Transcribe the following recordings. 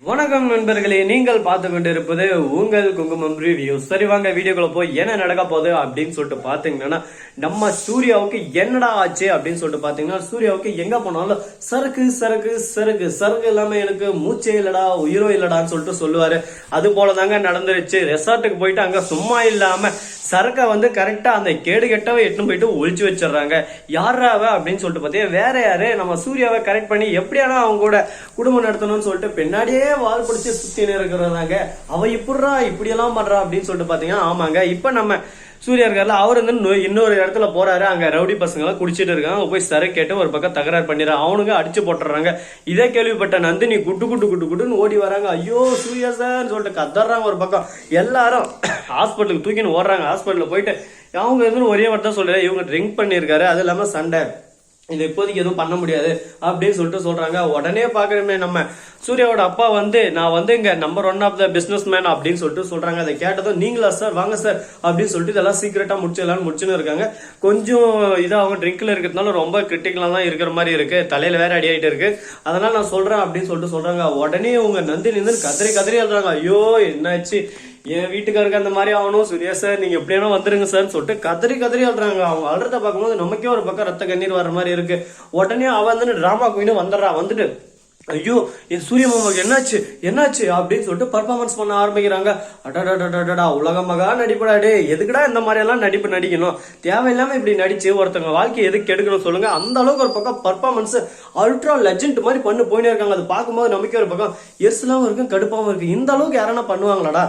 வணக்கம் நண்பர்களே, நீங்கள் பார்த்து கொண்டு இருப்பது உங்கள் குங்குமம் ரிவ்யூ. சரி வாங்க வீடியோக்குள்ள போய் என்ன நடக்க போகுது அப்படின்னு சொல்லிட்டு பாத்தீங்கன்னா, நம்ம சூர்யாவுக்கு என்னடா ஆச்சு அப்படின்னு சொல்லிட்டு பாத்தீங்கன்னா, சூர்யாவுக்கு எங்க போனாலும் சரக்கு சரக்கு சரக்கு சரக்கு இல்லாம எனக்கு மூச்சே இல்லடா உயிரோ இல்லடான்னு சொல்லிட்டு சொல்லுவாரு. அது போலதாங்க நடந்துருச்சு. ரெசார்ட்டுக்கு போயிட்டு அங்க சும்மா இல்லாம சரக்கை வந்து கரெக்டா அந்த கேடு கெட்டவை எட்டுன்னு போயிட்டு ஒழிச்சு வச்சிடறாங்க. யாராவ அப்படின்னு சொல்லிட்டு பாத்தீங்கன்னா வேற யாரு நம்ம சூர்யாவை கரெக்ட் பண்ணி எப்படியானா அவங்க கூட குடும்பம் நடத்தணும்னு சொல்லிட்டு பின்னாடியே வால் பிடிச்சி சுத்தின்னு இருக்கிறாங்க. அவ இப்படிறா இப்படி எல்லாம் பண்றா அப்படின்னு சொல்லிட்டு பாத்தீங்கன்னா, ஆமாங்க இப்ப நம்ம சூர்யா இருக்காருல, அவர் வந்து இன்னொரு இடத்துல போறாரு. அங்க ரவுடி பசங்க எல்லாம் குடிச்சிட்டு இருக்காங்க. அவங்க போய் சரக்கு கேட்டு ஒரு பக்கம் தகராறு பண்ணிடுறாங்க. அவனுங்க அடிச்சு போட்டுறாங்க. இதே கேள்விப்பட்ட நந்தினி குட்டு குட்டு குட்டு குட்டுன்னு ஓடி வராங்க. ஐயோ சூர்யா சார் சொல்லிட்டு கதறாங்க. ஒரு பக்கம் எல்லாரும் ஹாஸ்பிட்டலுக்கு தூக்கின்னு ஓடுறாங்க. ஹாஸ்பிட்டலுக்கு போயிட்டு அவங்க இருந்து ஒரே வார்த்தை சொல்ற, இவங்க ட்ரிங்க் பண்ணிருக்காரு, அது இல்லாம சண்டை, இது இப்போதைக்கு எதுவும் பண்ண முடியாது அப்படின்னு சொல்லிட்டு சொல்றாங்க. உடனே பாக்குறமே நம்ம சூர்யாவோட அப்பா வந்து, நான் வந்து இங்க number 1 of the business man அப்படின்னு சொல்லிட்டு சொல்றாங்க. அதை கேட்டதும் நீங்களா சார் வாங்க சார் அப்படின்னு சொல்லிட்டு இதெல்லாம் சீக்கிரட்டா முடிச்சுன்னு இருக்காங்க. கொஞ்சம் இதாக ட்ரிங்க்ல இருக்கிறதுனால ரொம்ப கிரிட்டிக்கலா தான் இருக்கிற மாதிரி இருக்கு. தலையில வேற அடி ஆயிட்டு இருக்கு. அதனால நான் சொல்றேன் அப்படின்னு சொல்லிட்டு சொல்றாங்க. உடனே உங்க நந்தினி கதறி கதறி எழுதுறாங்க. ஐயோ என்னாச்சு, என் வீட்டுக்காருக்கு அந்த மாதிரி ஆகணும், சூர்யா சார் நீங்க எப்படியானோ வந்துருங்க சார் சொல்லிட்டு கதறி கதறி அழுறாங்க. அவங்க அழுறத பார்க்கும்போது நமக்கே ஒரு பக்கம் ரத்த கண்ணீர் வர மாதிரி இருக்கு. உடனே அவ வந்து டிராமா குயின்னு வந்துடுறா. வந்துட்டு ஐயோ என் சூரிய மாமாவுக்கு என்னாச்சு என்னாச்சு அப்படின்னு சொல்லிட்டு பர்ஃபார்மன்ஸ் பண்ண ஆரம்பிக்கிறாங்க. அடடா உலகமகா நடிப்படா டே, எதுக்குடா இந்த மாதிரி எல்லாம் நடிப்பு நடிக்கணும், தேவையில்லாம இப்படி நடிச்சு ஒருத்தவங்க வாழ்க்கையை எதுக்கு எடுக்கணும் சொல்லுங்க. அந்த அளவுக்கு ஒரு பக்கம் பர்ஃபார்மன்ஸ் அல்ட்ரா லெஜெண்ட் மாதிரி பண்ணு போயினே இருக்காங்க. அது பார்க்கும்போது நமக்கே ஒரு பக்கம் எரிசலாவும் இருக்கு, கடுப்பாவும் இருக்கு. இந்த அளவுக்கு யாரா பண்ணுவாங்களாடா,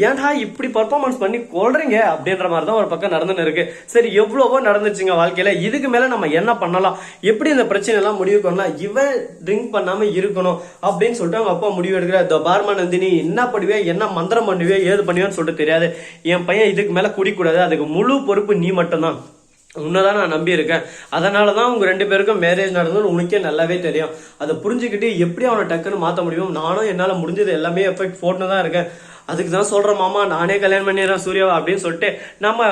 ஏன்டா இப்படி பர்ஃபார்மன்ஸ் பண்ணி கொள்றீங்க அப்படின்ற மாதிரி தான் ஒரு பக்கம் நடந்துன்னு இருக்கு. சரி எவ்வளவோ நடந்துச்சுங்க வாழ்க்கையில, இதுக்கு மேல நம்ம என்ன பண்ணலாம், எப்படி இந்த பிரச்சனை எல்லாம் முடிவு பண்ணலாம், இவன் ட்ரிங்க் பண்ணாம இருக்கணும் அப்படின்னு சொல்லிட்டு அவங்க அப்பா முடிவு எடுக்கிற. பார்மா நந்தினி என்ன பண்ணுவே, என்ன மந்திரம் பண்ணுவே, ஏது பண்ணுவேன்னு சொல்லிட்டு தெரியாது. என் பையன் இதுக்கு மேல குடிக்கூடாது, அதுக்கு முழு பொறுப்பு நீ மட்டும்தான், உன்னதான் நான் நம்பி இருக்கேன். அதனாலதான் உங்க 2 பேருக்கும் மேரேஜ் நடந்தது உனக்கே நல்லாவே தெரியும். அதை புரிஞ்சுக்கிட்டு எப்படி அவனை டக்குன்னு மாத்த முடியும். நானும் என்னால முடிஞ்சது எல்லாமே எஃபெக்ட் போட்டுன்னு தான் இருக்கேன். அதுக்கு தான் சொல்றேன் மாமா, நானே கல்யாணம் பண்ணிடுறேன் சூர்யாவை அப்படின்னு சொல்லிட்டு நம்ம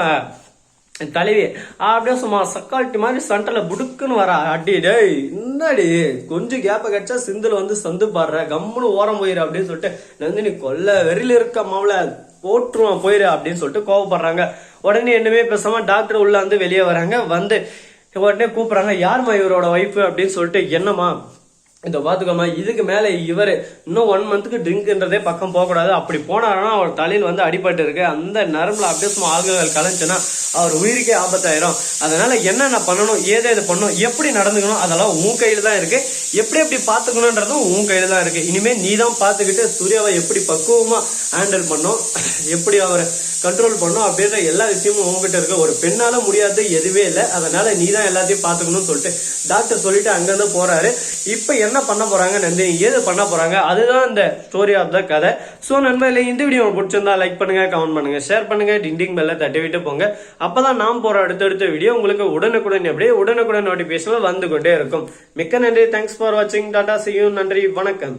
தலைவி அப்படியே சும்மா சக்கால்ட்டி மாதிரி சண்டல புடுக்குன்னு வர. அடி டேய் என்னடி கொஞ்சம் கேப்ப கட்சா சிந்துல வந்து சந்து பாடுற, கம்முன்னு ஓரம் போயிரு அப்படின்னு சொல்லிட்டு நந்தினி கொல்ல வெறியில இருக்க மாவுல போட்டுருவான் போயிரு அப்படின்னு சொல்லிட்டு கோவப்படுறாங்க. உடனே என்னமே பேசாம டாக்டர் உள்ள வந்து வெளியே வராங்க. வந்து உடனே கூப்பிடுறாங்க, யாருமா இவரோட ஒய்ஃப் அப்படின்னு சொல்லிட்டு. என்னமா இந்த பாத்துக்கோமா, இதுக்கு மேல இவரு இன்னும் 1 மந்த்துக்கு ட்ரிங்க்ன்றதே பக்கம் போக கூடாது. அப்படி போனாருன்னா அவர் தலையில் வந்து அடிபட்டு இருக்கு, அந்த நரம்புல அப்படியே சும்மா ஆல்கஹால் கலந்துச்சுன்னா அவர் உயிருக்கே ஆபத்தாயிரும். அதனால என்னென்ன பண்ணணும், ஏதேது பண்ணணும், எப்படி நடந்துக்கணும், அதெல்லாம் உன் கையில தான் இருக்கு. எப்படி எப்படி பாத்துக்கணும்ன்றதும் உன் கையில தான் இருக்கு. இனிமே நீ தான் பாத்துக்கிட்டு சூர்யாவை எப்படி பக்குவமா ஹேண்டில் பண்ணும், எப்படி அவரை கண்ட்ரோல் பண்ணும் அப்படின்ற எல்லா விஷயமும் உங்ககிட்ட இருக்கு. ஒரு பெண்ணால முடியாது எதுவே இல்லை, அதனால நீ தான் எல்லாத்தையும் பாத்துக்கணும்னு சொல்லிட்டு டாக்டர் சொல்லிட்டு அங்கிருந்து போறாரு. இப்ப என்ன பண்ண போறாங்க நந்தினி, ஏது பண்ண போறாங்க, அதுதான் இந்த ஸ்டோரி ஆஃப் த கதை. சோ நண்பர்களே, இந்த வீடியோ பிடிச்சிருந்தா லைக் பண்ணுங்க, கமெண்ட் பண்ணுங்க, ஷேர் பண்ணுங்க, டிண்டிங் பெல்ல தட்டி விட்டு போங்க. அப்பதான் நாம் போற அடுத்தடுத்த வீடியோ உங்களுக்கு உடனுக்குடன் அப்படியே உடனுக்குடன் நோட்டிபிகேஷன் வந்து கொண்டே இருக்கும். மிக்க நன்றி, தேங்க்ஸ் ஃபார் வாட்சிங், டாடா, see you, நன்றி, வணக்கம்.